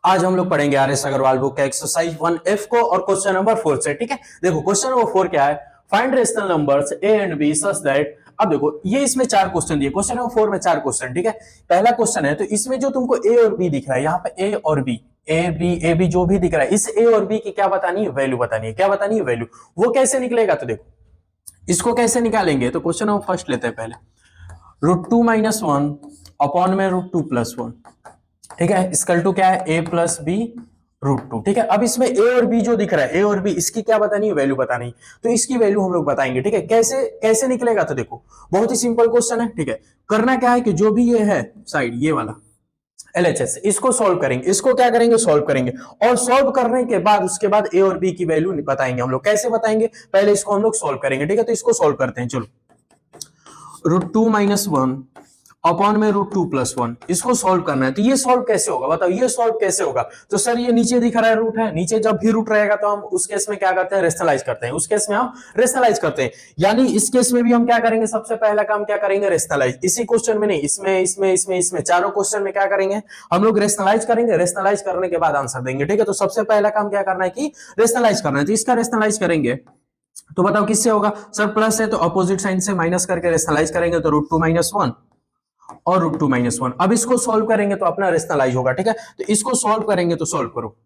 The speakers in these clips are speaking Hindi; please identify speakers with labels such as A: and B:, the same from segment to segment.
A: आज हम लोग पढ़ेंगे आर.एस. अग्रवाल बुक का एक्सरसाइज 1F को और क्वेश्चन नंबर 4 से। ठीक है, देखो क्वेश्चन नंबर 4 क्या है, find rational numbers a and b such that. अब देखो ये इसमें चार क्वेश्चन दिए, क्वेश्चन नंबर 4 में चार क्वेश्चन। ठीक है, पहला क्वेश्चन है तो इसमें जो तुमको ए और बी दिख रहा है, यहाँ पे ए और बी, ए बी जो भी दिख रहा है, इस ए और बी की क्या बतानी है, वैल्यू बतानी है। क्या बतानी है, वैल्यू। वो कैसे निकलेगा, तो देखो इसको कैसे निकालेंगे। तो क्वेश्चन नंबर फर्स्ट लेते हैं पहले, √2 - 1 अपॉन में √2 + 1। ठीक है, इसकल टू क्या है, a प्लस बी √2। ठीक है, अब इसमें a और b जो दिख रहा है, a और b, इसकी क्या बतानी है, वैल्यू बतानी है। तो इसकी वैल्यू हम लोग बताएंगे। ठीक है, कैसे कैसे निकलेगा, तो देखो बहुत ही सिंपल क्वेश्चन है। ठीक है, करना क्या है कि जो भी ये है साइड, ये वाला LHS, इसको सॉल्व करेंगे। इसको क्या करेंगे, सॉल्व करेंगे। और सॉल्व करने के बाद उसके बाद a और b की वैल्यू बताएंगे हम लोग। कैसे बताएंगे, पहले इसको हम लोग सॉल्व करेंगे। ठीक है, तो इसको सॉल्व करते हैं। चलो, √2 - 1 अपॉन में √2 + 1, इसको सॉल्व करना है। तो ये सॉल्व कैसे होगा, बताओ ये सॉल्व कैसे होगा। तो सर ये नीचे दिख रहा है रूट है, नीचे जब भी रूट रहेगा तो हम उस केस में क्या करते हैं, रेशनलाइज करते हैं। उस केस में हम रेशनलाइज करते हैं, यानी इस केस में भी हम क्या करेंगे, सबसे पहला काम क्या करेंगे, रेशनलाइज। इसी क्वेश्चन में नहीं, इसमें चारों क्वेश्चन में क्या करेंगे हम लोग, रेशनलाइज करेंगे। रेशनलाइज करने के बाद आंसर देंगे। ठीक है, तो सबसे पहला काम क्या करना है कि रेशनलाइज करना है। तो इसका रेशनलाइज करेंगे तो बताओ किससे होगा, सर प्लस है तो अपोजिट साइन से माइनस करके रेशनलाइज करेंगे, तो √2 - 1 और √2 - 1। अब इसको सॉल्व करेंगे तो अपना रेशनलाइज होगा। ठीक है, तो इसको सॉल्व करेंगे तो सॉल्व करो।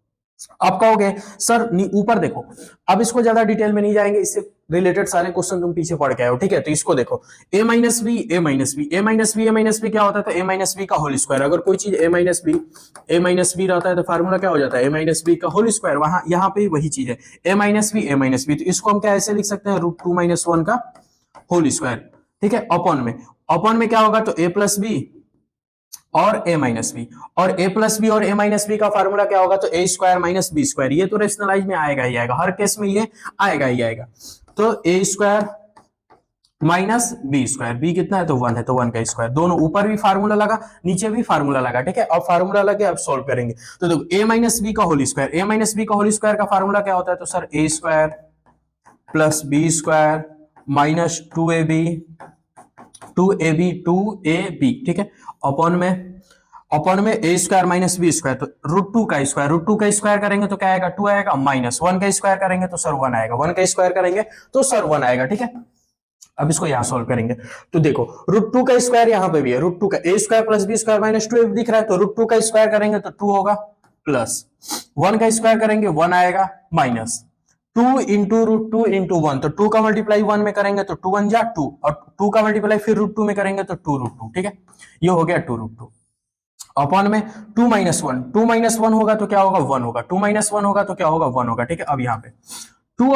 A: आप कहोगे सर ऊपर देखो, अब इसको ज्यादा डिटेल में नहीं जाएंगे, इससे रिलेटेड सारे क्वेश्चन तुम पीछे पढ़ के आए हो। ठीक है, तो इसको देखो, a - b, क्या होता है, तो a - b का होल स्क्वायर। अगर कोई चीज a - b रहता है तो फार्मूला क्या हो जाता है, a - b का होल स्क्वायर। वहां यहाँ पे वही चीज है, a - b, तो इसको हम क्या ऐसे लिख सकते हैं, √2 - 1 का होल स्क्वायर। ठीक है, अपॉन में क्या होगा, तो a + b और a - b, और a + b और a - b का फार्मूला क्या होगा, तो a² - b²। ये तो रेशनलाइज में आएगा ही आएगा, हर केस में ये आएगा ही आएगा। तो a² - b², b कितना है, तो 1 है, तो 1 का स्क्वायर। दोनों ऊपर भी फार्मूला लगा, नीचे भी फार्मूला लगा। ठीक है, अब फार्मूला लगे, अब सॉल्व करेंगे। तो देखो a - b का होल स्क्वायर, का फार्मूला क्या होता है, तो सर a² + b² - 2ab, ठीक है, अपॉन में a² - b², तो √2 का स्क्वायर करेंगे तो क्या आएगा, 2 आएगा, -1 का स्क्वायर करेंगे तो सर 1 आएगा, 1 का स्क्वायर करेंगे तो सर 1 आएगा। ठीक है, अब इसको यहां सॉल्व करेंगे। तो देखो √2 का स्क्वायर यहां पे भी है, √2 का a² + b² - 2ab दिख रहा है, तो √2 का स्क्वायर करेंगे तो 2 होगा, प्लस 1 का स्क्वायर करेंगे 1 आएगा, माइनस 2 इंटू √2 इंटू 1, तो 2 का मल्टीप्लाई 1 में करेंगे तो 2 1 जा 2, और 2 का मल्टीप्लाई फिर √2 में करेंगे तो 2 √2। ठीक है, ये हो गया 2 √2। अपॉन में 2 - 1, 2 - 1 होगा तो क्या होगा, 1 होगा, 2 - 1 होगा तो क्या होगा, 1 होगा। ठीक है, अब यहाँ पे 2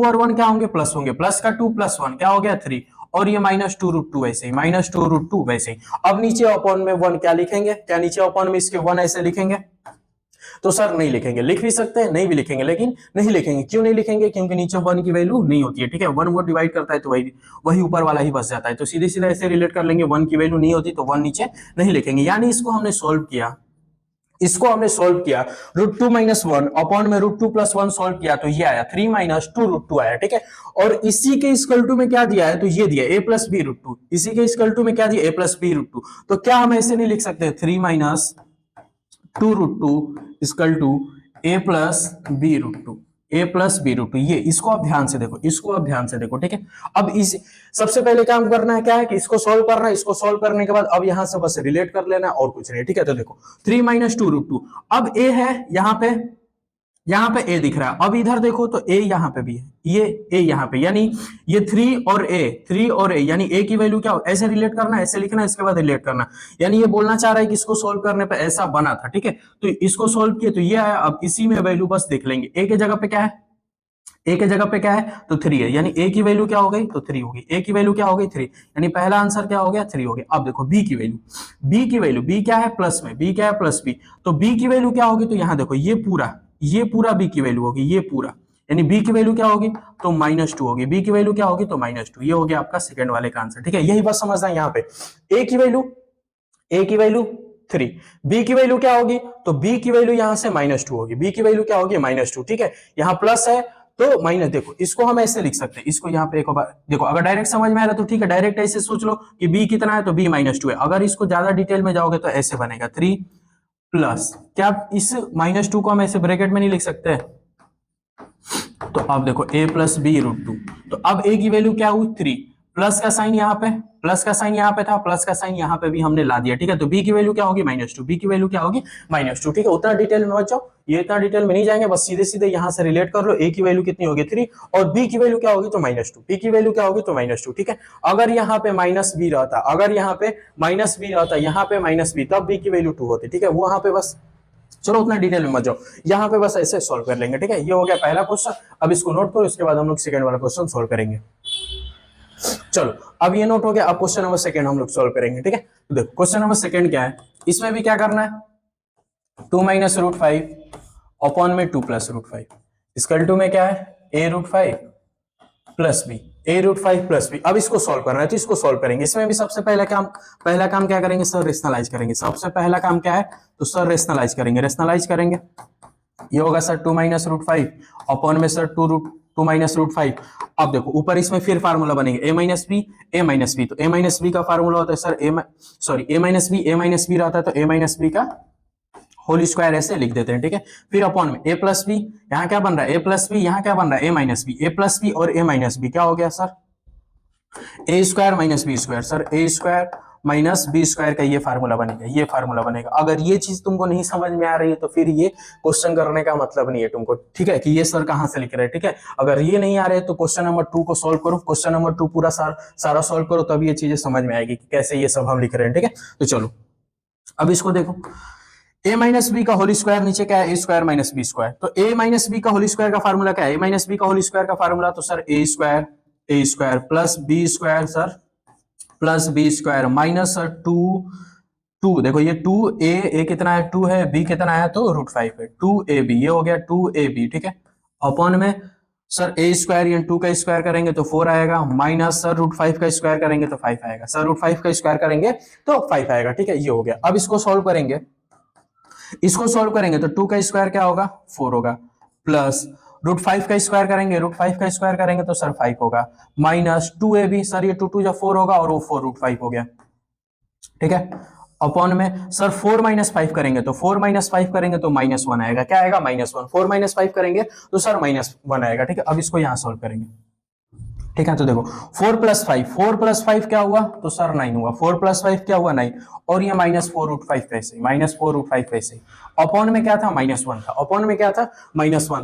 A: और 1 क्या होंगे, प्लस होंगे, प्लस का 2 + 1 क्या हो गया, 3, और ये -2 √2 वैसे ही, -2 √2 वैसे ही। अब नीचे अपॉन में 1 क्या लिखेंगे, क्या नीचे अपॉन में इसके 1 ऐसे लिखेंगे, तो सर नहीं लिखेंगे, लिख भी सकते हैं, नहीं भी लिखेंगे, लेकिन नहीं लिखेंगे। क्यों नहीं लिखेंगे, क्योंकि नीचे 1 की वैल्यू नहीं होती है। ठीक है, 1 वो डिवाइड करता है तो वही ऊपर वाला ही बच जाता है, तो सीधे सीधे ऐसे रिलेट कर लेंगे, 1 की वैल्यू नहीं होती तो 1 नीचे नहीं लिखेंगे। यानी इसको हमने सोल्व किया, √2 - 1 अपॉन में √2 + 1 सोल्व किया, तो ये आया 3 - 2 √2 आया। ठीक है, और इसी के इक्वल टू में क्या दिया है, तो ये दिया a + b √2, इसी के इक्वल टू में क्या दिया, a + b √2। तो क्या हम ऐसे नहीं लिख सकते, 3 - 2 √2 इक्वल टू a + b √2, ये इसको आप ध्यान से देखो, ठीक है। अब इस सबसे पहले काम करना है क्या है कि इसको सॉल्व करना है। इसको सॉल्व करने के बाद अब यहां से बस रिलेट कर लेना है और कुछ नहीं। ठीक है, तो देखो 3 - 2 √2, अब a है यहाँ पे a दिख रहा है। अब इधर देखो तो a यहाँ पे भी है, ये a यहाँ पे, यानी ये 3 और a, यानी a की वैल्यू क्या हो, ऐसे रिलेट करना, ऐसे लिखना, इसके बाद रिलेट करना। यानी ये बोलना चाह रहा है कि इसको सोल्व करने पे ऐसा बना था। ठीक है, तो इसको सोल्व किए तो ये आया। अब इसी में वैल्यू बस देख लेंगे, a के जगह पे क्या है, a के जगह पे क्या है, तो 3 है, यानी a की वैल्यू क्या हो गई, तो 3 होगी। a की वैल्यू क्या हो गई, 3, यानी पहला आंसर क्या हो गया, 3 हो गया। अब देखो b की वैल्यू, b क्या है, प्लस में, b क्या है, प्लस b, तो b की वैल्यू क्या होगी, तो यहां देखो ये पूरा b की वैल्यू होगी, ये पूरा, यानी b की वैल्यू क्या होगी, तो -2 होगी। b की वैल्यू क्या होगी, तो -2। ये हो गया आपका सेकंड वाले का आंसर। ठीक है, यही बात समझना है। यहाँ पे a की वैल्यू 3, b की वैल्यू क्या होगी, तो b की वैल्यू यहां से -2 होगी, b की वैल्यू क्या होगी, -2। ठीक है, यहाँ प्लस है तो माइनस, देखो इसको हम ऐसे लिख सकते हैं, इसको यहाँ पे एक बार देखो, अगर डायरेक्ट समझ में आ रहा है तो ठीक है, डायरेक्ट ऐसे सोच लो कि b कितना है, तो b -2 है। अगर इसको ज्यादा डिटेल में जाओगे तो ऐसे बनेगा 3 प्लस क्या इस -2 को हम ऐसे ब्रैकेट में नहीं लिख सकते? तो अब देखो a plus b root two, तो अब a की वैल्यू क्या हुई 3, प्लस का साइन यहाँ पे, प्लस का साइन यहाँ पे था, प्लस का साइन यहाँ पे भी हमने ला दिया, ठीक है। तो b की वैल्यू क्या होगी -2, b की वैल्यू क्या होगी -2, ठीक है। उतना डिटेल में मत जाओ, ये इतना डिटेल में नहीं जाएंगे, बस सीधे सीधे यहाँ से रिलेट कर लो, a की वैल्यू कितनी होगी 3 और b की वैल्यू क्या होगी तो -2, b की वैल्यू क्या होगी तो -2, ठीक है। अगर यहाँ पे -b रहता, अगर यहाँ पे -b रहता, यहाँ पे -b, तब b की वैल्यू 2 होती, ठीक है। वो यहाँ पे बस चलो उतना डिटेल में मत जाओ, यहाँ पे बस ऐसे सॉल्व कर लेंगे, ठीक है। ये हो गया पहला क्वेश्चन, अब इसको नोट करो, इसके बाद हम लोग सेकंड वाला क्वेश्चन सॉल्व करेंगे। चलो अब ये नोट हो गया, अब क्वेश्चन नंबर सेकंड हम लोग सॉल्व करेंगे, ठीक है। तो देखो क्वेश्चन नंबर सेकंड क्या है, इसमें भी क्या करना है, 2 माइनस रूट 5 अपॉन में 2 प्लस रूट 5 इसकल टू में क्या है a root 5 plus b, a root 5 plus b. अब इसको सॉल्व करना है तो इसको सॉल्व करेंगे। इसमें भी सबसे पहला काम क्या करेंगे सर, रेशनलाइज करेंगे। सबसे पहला काम क्या है तो सर रेशनलाइज करेंगे। ये होगा सर 2 माइनस रूट 5 अपॉन में सर 2 माइनस रूट 5। अब देखो ऊपर इसमें फिर फार्मूला बनेगा a माइनस बी, तो a माइनस बी का फार्मूला होता है सर a माइनस बी रहता है तो a माइनस बी का होल स्क्वायर ऐसे लिख देते हैं, ठीक है। फिर अपॉन में a प्लस बी, यहाँ क्या बन रहा है a प्लस बी, यहाँ क्या बन रहा है a माइनस बी और a माइनस बी क्या हो गया sir a square minus b square, sir a square minus b square का ये फार्मूला बनेगा। अगर ये चीज तुमको नहीं समझ में आ रही है तो फिर ये क्वेश्चन करने का मतलब नहीं है तुमको, ठीक है, कि ये सर कहाँ से लिख रहे हैं, ठीक है। अगर ये नहीं आ रहे तो क्वेश्चन नंबर 2 को सॉल्व करो, क्वेश्चन नंबर 2 पूरा सारा सॉल्व करो, तब ये चीजें समझ में आएगी कि कैसे ये सब हम लिख रहे हैं, ठीक है। तो चलो अब इसको देखो, a माइनस बी का होल स्क्वायर नीचे क्या है a square minus b square, तो a माइनस बी का होल स्क्वायर का फार्मूला क्या है, a माइनस बी का होल स्क्वायर का फार्मूला तो sir a square plus b square sir plus b square minus sir 2 देखो ये 2a कितना है 2 है, b कितना है तो रूट 5 है, 2ab ये हो गया 2ab, ठीक है। अपॉन में सर a स्क्वायर या 2 का स्क्वायर करेंगे तो 4 आएगा, माइनस सर रूट 5 का स्क्वायर करेंगे तो 5 आएगा, सर रूट 5 का स्क्वायर करेंगे तो 5 आएगा, ठीक है। ये हो गया। अब इसको सॉल्व करेंगे तो 2 का स्क्वायर क्या होगा 4 होगा, प्लस रूट 5 का स्क्वायर करेंगे तो सर 5 होगा, माइनस 2ab, सर ये 2 जब 4 होगा और वो 4 रूट 5 हो गया, ठीक है। अपॉन में सर 4 माइनस 5 करेंगे तो -1 आएगा, क्या आएगा -1, 4 माइनस 5 करेंगे तो सर -1 आएगा, ठीक है। अब इसको यहां सॉल्व करेंगे, ठीक है। तो देखो 4 प्लस 5 क्या हुआ तो सर 9 हुआ, 4 प्लस 5 क्या हुआ 9, और ये -4 रूट 5 पैसे अपॉन में क्या था -1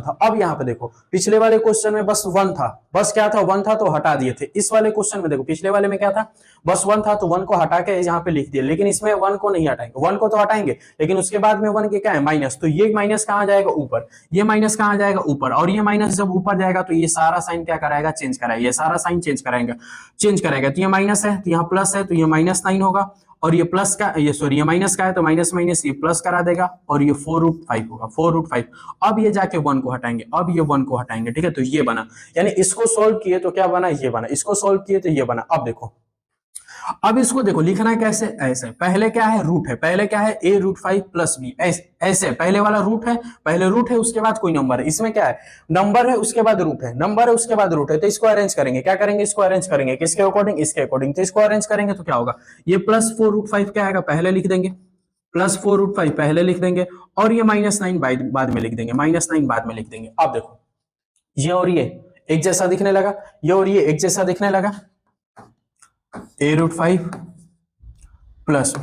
A: था, अब यहाँ पे देखो पिछले वाले क्वेश्चन में बस 1 था, बस क्या था 1 था तो हटा दिए थे। इस वाले क्वेश्चन में देखो पिछले वाले में क्या था बस 1 था तो 1 को हटा के यहाँ पे लिख दिया, लेकिन इसमें 1 को नहीं हटाएंगे, 1 को तो हटाएंगे लेकिन उसके बाद में 1 के क्या है माइनस, तो ये माइनस कहाँ जाएगा ऊपर, ये माइनस कहाँ जाएगा ऊपर, और ये माइनस जब ऊपर जाएगा तो ये सारा साइन क्या कराएगा चेंज कराएगा, ये सारा साइन चेंज करेगा। तो ये माइनस है तो यहाँ प्लस है तो ये -9 होगा, और ये प्लस का ये माइनस का है तो माइनस माइनस ये प्लस करा देगा, और ये 4 रूट 5 होगा, 4 रूट 5। अब ये जाके 1 को हटाएंगे, ठीक है। तो ये बना, यानी इसको सोल्व किए तो क्या बना ये बना, इसको सोल्व किए तो ये बना। अब देखो, अब इसको देखो लिखना है कैसे, ऐसे पहले क्या है रूट है, a रूट 5 प्लस बी, ऐसे पहले वाला रूट है उसके बाद कोई नंबर है, इसमें क्या है नंबर है उसके बाद रूट है, तो इसको अरेंज करेंगे, क्या करेंगे इसको अरेंज करेंगे किसके अकॉर्डिंग, तो इसको अरेंज करेंगे तो क्या होगा, ये +4 रूट 5 क्या आएगा पहले लिख देंगे, +4 रूट 5 पहले लिख देंगे, और ये -9 बाद में लिख देंगे, अब देखो ये और ये एक जैसा दिखने लगा, a रूट 5 प्लस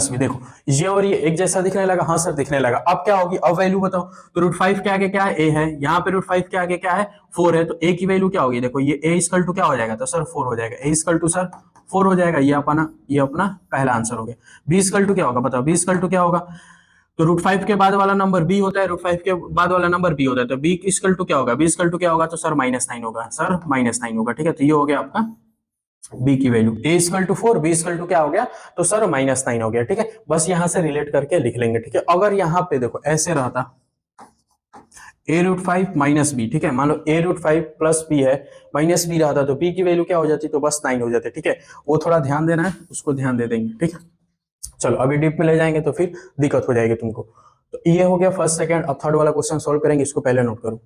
A: बी देखो ये और ये एक जैसा दिखने लगा, हाँ सर दिखने लगा। अब क्या होगी, अब वैल्यू बताओ, तो रूट 5 के आगे क्या है a है, यहाँ पे रूट 5 के आगे क्या है 4 है, तो a की वैल्यू क्या होगी, देखो ये a इक्वल टू क्या हो जाएगा तो सर 4 हो जाएगा, a इक्वल टू सर 4 हो जाएगा, ये अपना पहला आंसर हो गया। b इक्वल टू क्या होगा बताओ, b इक्वल टू क्या होगा, तो रूट 5 के बाद वाला नंबर b होता है, तो b इक्वल टू क्या होगा, तो सर -9 होगा, ठीक है। तो ये हो गया आपका b की value, a equal to 4, b equal to क्या हो गया तो सर -9 हो गया, ठीक है। बस यहां से रिलेट करके लिख लेंगे, ठीक है। अगर यहाँ पे देखो ऐसे रहता a रूट 5 माइनस बी, ठीक है, मान लो a रूट 5 प्लस b है, माइनस बी रहता तो b की वैल्यू क्या हो जाती तो बस 9 हो जाते, ठीक है। वो थोड़ा ध्यान देना है, उसको ध्यान दे देंगे, ठीक है। चलो अभी डीप में ले जाएंगे तो फिर दिक्कत हो जाएगी तुमको। तो ये हो गया फर्स्ट सेकंड, अब थर्ड वाला क्वेश्चन सोल्व करेंगे, इसको पहले नोट करो।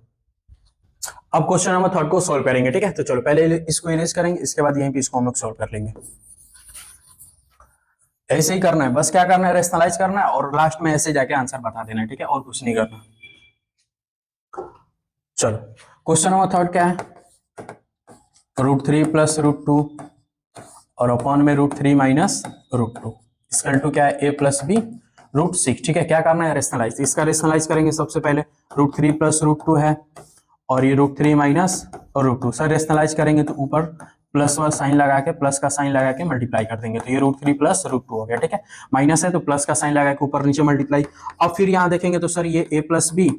A: अब क्वेश्चन नंबर थर्ड को सोल्व करेंगे, ठीक है। तो चलो पहले इसको इरेज करेंगे, इसके बाद यहीं पे इसको हम लोग सोल्व कर लेंगे। ऐसे ही करना है, बस क्या करना है, रेशनलाइज करना है और लास्ट में ऐसे जाके आंसर बता देना है, ठीक है, और कुछ नहीं करना। चलो क्वेश्चन नंबर थर्ड क्या है, √3 प्लस √2 और अपॉन में √3 माइनस √2 इसका टू क्या है, a प्लस बी √6, ठीक है। क्या करना है, रेशनलाइज, इसका रेशनलाइज करेंगे सबसे पहले, √3 प्लस √2 है और ये √3 माइनस √2, सर रेशनलाइज करेंगे तो ऊपर प्लस वाला साइन लगा के, प्लस का साइन लगा के मल्टीप्लाई कर देंगे, तो ये √3 प्लस √2 हो गया, ठीक है। माइनस है तो प्लस का साइन लगा के ऊपर नीचे मल्टीप्लाई। अब फिर यहाँ देखेंगे तो सर ये a प्लस बी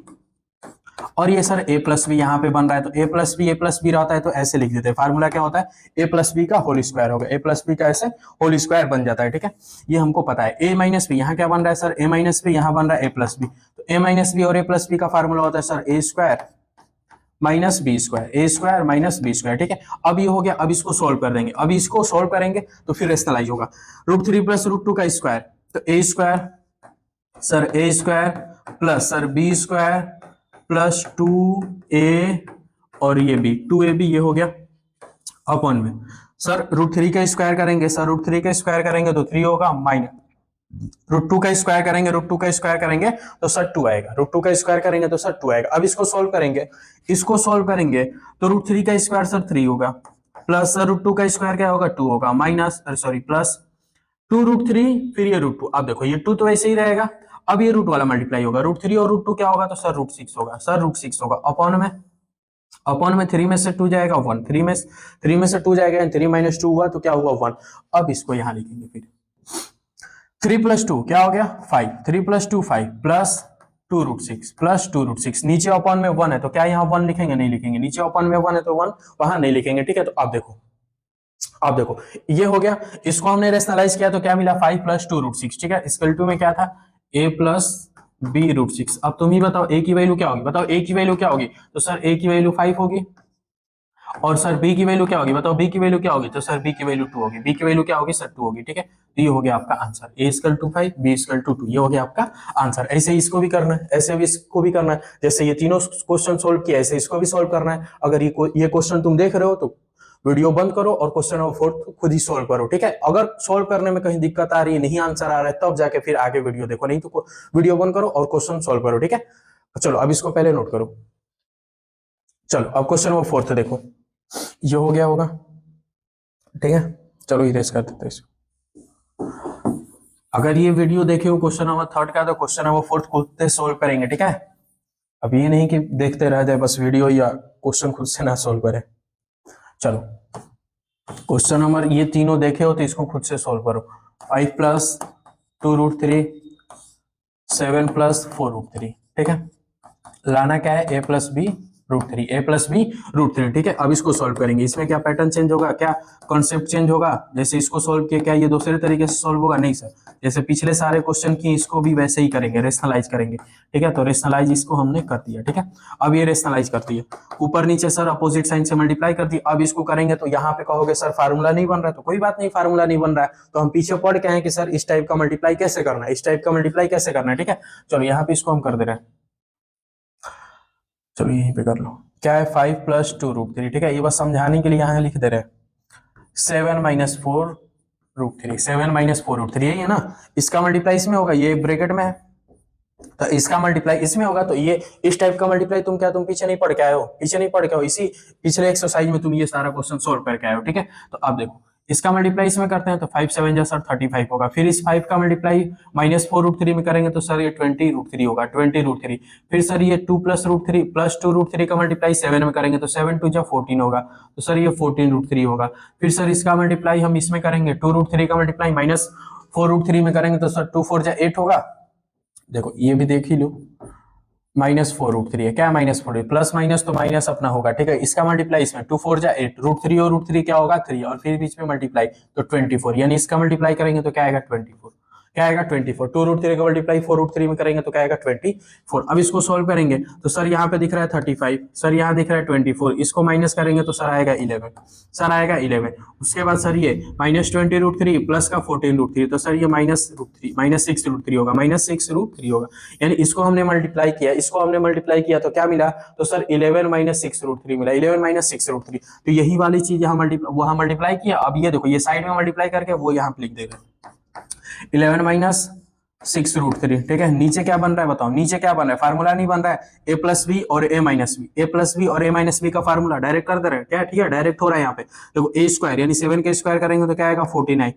A: और ये सर a प्लस बी यहाँ पे बन रहा है, तो a प्लस बी रहता है तो ऐसे लिख देते हैं, फार्मूला क्या होता है, a प्लस बी का होल स्क्वायर होगा, a प्लस बी का ऐसे होल स्क्वायर बन जाता है, ठीक है। ये हमको पता है। a माइनस बी यहाँ क्या बन रहा है सर, a माइनस बी यहाँ बन रहा है a प्लस बी, तो a माइनस बी और a प्लस बी का फार्मूला होता है sir a square minus b square, a square minus b square, ठीक है। अब ये हो गया, अब इसको सोल्व कर देंगे, अब इसको सोल्व करेंगे तो फिर रेशनलाइज होगा, √3 प्लस √2 का स्क्वायर, तो a square sir a square plus sir b square plus 2a और ये b 2ab ये हो गया अपॉन में सर √3 का स्क्वायर करेंगे, सर √3 का स्क्वायर करेंगे तो 3 होगा, माइनस √2 का स्क्वायर करेंगे, √2 का स्क्वायर करेंगे तो सर 2 आएगा, √2 का स्क्वायर करेंगे तो सर 2 आएगा। अब इसको सोल्व करेंगे, इसको सोल्व करेंगे तो √3 का स्क्वायर सर 3 होगा, प्लस सर √2 का स्क्वायर क्या होगा 2 होगा, माइनस सॉरी प्लस 2√3 फिर ये √2, अब देखो ये 2 तो ऐसे ही रहेगा, अब ये रूट वाला मल्टीप्लाई होगा, √3 और √2 क्या होगा तो सर √6 होगा, सर √6 होगा, अपॉन में 3 में से 2 जाएगा 1, 3 में से 2 जाएगा, 3 माइनस 2 हुआ तो क्या हुआ 1। अब इसको यहां लिखेंगे, फिर 3 प्लस 2 क्या हो गया 5, 3 प्लस 2 5 प्लस 2√6 नीचे अपॉन में 1 है तो क्या यहाँ 1 लिखेंगे, नहीं लिखेंगे, नीचे अपॉन में 1 है तो 1 वहां नहीं लिखेंगे, ठीक है। तो अब देखो ये हो गया, इसको हमने रेशनलाइज किया तो क्या मिला 5 प्लस 2√6, ठीक है। इक्वल टू में क्या था a प्लस बी √6। अब तुम ही बताओ a की वैल्यू क्या होगी, बताओ a की वैल्यू क्या होगी, तो सर a की वैल्यू 5 होगी और सर b की वैल्यू क्या होगी, बताओ b की वैल्यू क्या होगी, तो सर b की वैल्यू 2 होगी, b की वैल्यू क्या होगी सर 2 होगी, ठीक है। तो ये हो गया आपका answer, a equal to 5 b equal to 2, ये हो गया आपका आंसर। ऐसे ही इसको भी करना है, ऐसे भी इसको भी करना है, जैसे ये तीनों क्वेश्चन सोल्व किया ऐसे इसको भी सोल्व करना है। अगर ये क्वेश्चन तुम देख रहे हो तो वीडियो बंद करो और क्वेश्चन नंबर 4 खुद ही सोल्व करो, ठीक है। अगर सोल्व करने में कहीं दिक्कत आ रही है, नहीं आंसर आ रहा है, तब जाके फिर आगे वीडियो देखो, नहीं तो वीडियो बंद करो और क्वेश्चन सोल्व करो, ठीक है। चलो अब इसको पहले नोट करो। चलो अब क्वेश्चन नंबर 4 देखो, ये हो गया होगा, ठीक है। चलो इरेज कर देते हैं इसको। अगर ये वीडियो देखे हो क्वेश्चन नंबर 3 का तो क्वेश्चन नंबर 4 खुद से सोल्व करेंगे, ठीक है। अब ये नहीं कि देखते रह जाए बस वीडियो या क्वेश्चन खुद से ना सोल्व करें। चलो क्वेश्चन नंबर ये तीनों देखे हो तो इसको खुद से सोल्व करो, 5 प्लस 2√3 7 प्लस 4√3, ठीक है। लाना क्या है a प्लस बी √3, ठीक है। अब इसको सोल्व करेंगे, इसमें क्या पैटर्न चेंज होगा, क्या कॉन्सेप्ट चेंज होगा, जैसे इसको सोल्व किया क्या ये दूसरे तरीके से सोल्व होगा, नहीं सर, जैसे पिछले सारे क्वेश्चन की इसको भी वैसे ही करेंगे, रेशनलाइज करेंगे, ठीक है। तो रेशनलाइज इसको हमने कर दिया, ठीक है। अब ये रेशनलाइज कर दिया, ऊपर नीचे सर अपोजिट साइन से मल्टीप्लाई कर दिया। अब इसको करेंगे तो यहाँ पे कहोगे सर फार्मूला नहीं बन रहा है, तो कोई बात नहीं, फार्मूला नहीं बन रहा है तो हम पीछे पढ़ के हैं कि सर इस टाइप का मल्टीप्लाई कैसे करना है, इस टाइप का मल्टीप्लाई कैसे करना है, ठीक है। चलो यहाँ पे इसको हम कर दे रहे हैं, चलो यहीं पे कर लो, क्या है 5 प्लस 2√3, ठीक है। ये बस समझाने के लिए यहाँ लिख दे रहे हैं 7 माइनस 4√3, 7 माइनस 4√3 यही है ना, इसका मल्टीप्लाई इसमें होगा, ये ब्रैकेट में है तो इसका मल्टीप्लाई इसमें होगा, तो ये इस टाइप का मल्टीप्लाई तुम पीछे नहीं पढ़ के आए हो, पीछे नहीं पढ़ के हो, इसी पिछले एक्सरसाइज में तुम ये सारा क्वेश्चन सोल्व करके आए हो, ठीक है। तो अब देखो इसका मल्टीप्लाई इसमें करते हैं तो 5 7 सर 35 होगा, फिर इस 5 का मल्टीप्लाई माइनस 4√3 में करेंगे तो सर ये 20√3 होगा, 20√3, फिर सर ये 2 प्लस √3 प्लस 2√3 का मल्टीप्लाई 7 में करेंगे तो 7 2 14 होगा, तो सर ये 14√3 होगा। फिर सर इसका मल्टीप्लाई हम इसमें करेंगे 2√3 का मल्टीप्लाई माइनस 4√3 में करेंगे तो सर 2 4 8 होगा, देखो ये भी देख ही लो, -4√3 है, क्या -4 प्लस माइनस तो माइनस अपना होगा, ठीक है। इसका मल्टीप्लाई इसमें 2 4 8, √3 और √3 क्या होगा 3 और फिर बीच में मल्टीप्लाई तो 24, यानी इसका मल्टीप्लाई करेंगे तो क्या आएगा 24, क्या आएगा 24, 2√3 का मल्टीप्लाई 4√3 में करेंगे तो क्या आएगा 24। अब इसको सोल्व करेंगे तो सर यहाँ पे दिख रहा है 35, सर यहाँ दिख रहा है 24, इसको माइनस करेंगे तो सर आएगा 11, सर आएगा 11। उसके बाद सर ये -20√3 प्लस का 14√3 तो सर ये -6√3 होगा, -6√3 होगा, यानी इसको हमने मल्टीप्लाई किया, इसको हमने मल्टीप्लाई किया तो क्या मिला, तो सर 11 -6√3 मिला, 11 -6√3, तो यही वाली चीज यहाँ वहां मल्टीप्लाई किया। अब ये देखो ये साइड में मल्टीप्लाई करके वो यहाँ पे लिख देगा, 11 माइनस 6√3, ठीक है। नीचे क्या बन रहा है बताओ, नीचे क्या बन रहा है, फार्मूला नहीं बन रहा है, ए प्लस बी और ए माइनस बी, ए प्लस बी और ए माइनस बी का फार्मूला डायरेक्ट कर दे रहे हैं क्या, ठीक है, डायरेक्ट हो रहा है यहाँ पे। देखो ए स्क्वायर यानी 7 का स्क्वायर करेंगे तो क्या आएगा 49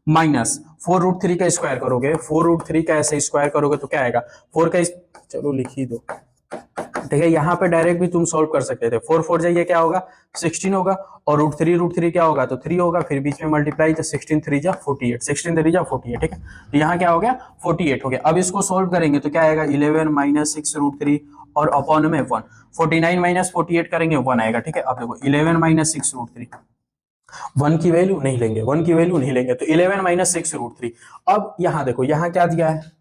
A: माइनस 4√3 का स्क्वायर करोगे, 4√3 का ऐसे स्क्वायर करोगे तो क्या आएगा 4 का चलो लिख ही दो, ठीक है। यहाँ पे डायरेक्ट भी तुम सॉल्व कर सकते थे, 4 4 जाइए क्या होगा 16 होगा, और √3 क्या होगा तो 3 होगा, फिर बीच में मल्टीप्लाई तो 16 3 जा 48, 16 3 जा 48, ठीक है। तो यहाँ क्या हो गया 48 हो गया। अब इसको सॉल्व करेंगे तो क्या आएगा 11 माइनस 6√3 और अपॉन में 1, 49 माइनस 48 करेंगे 1 आएगा, ठीक है। अब देखो 11 माइनस 6√3, 1 की वैल्यू नहीं लेंगे, 1 की वैल्यू नहीं लेंगे, तो 11 माइनस 6√3। अब यहाँ देखो यहाँ क्या दिया है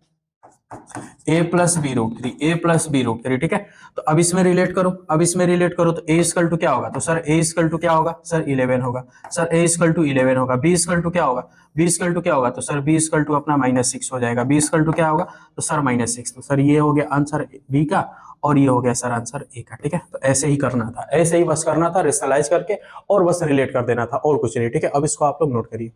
A: a प्लस बी√3, ए प्लस बी√3, ठीक है। तो अब इसमें रिलेट करो, अब इसमें रिलेट करो तो a इक्वल टू क्या होगा, तो सर a इक्वल टू क्या होगा सर 11 होगा, सर a इक्वल टू 11 होगा, b इक्वल टू क्या होगा, b इक्वल टू क्या होगा, तो सर b इक्वल टू अपना -6 हो जाएगा, b इक्वल टू क्या होगा तो सर -6, तो सर ये हो गया आंसर b का, और ये हो गया सर आंसर ए का, ठीक है। तो ऐसे ही करना था, ऐसे ही बस करना था, रेशनलाइज करके और बस रिलेट कर देना था, और कुछ नहीं, ठीक है। अब इसको आप लोग नोट करिए।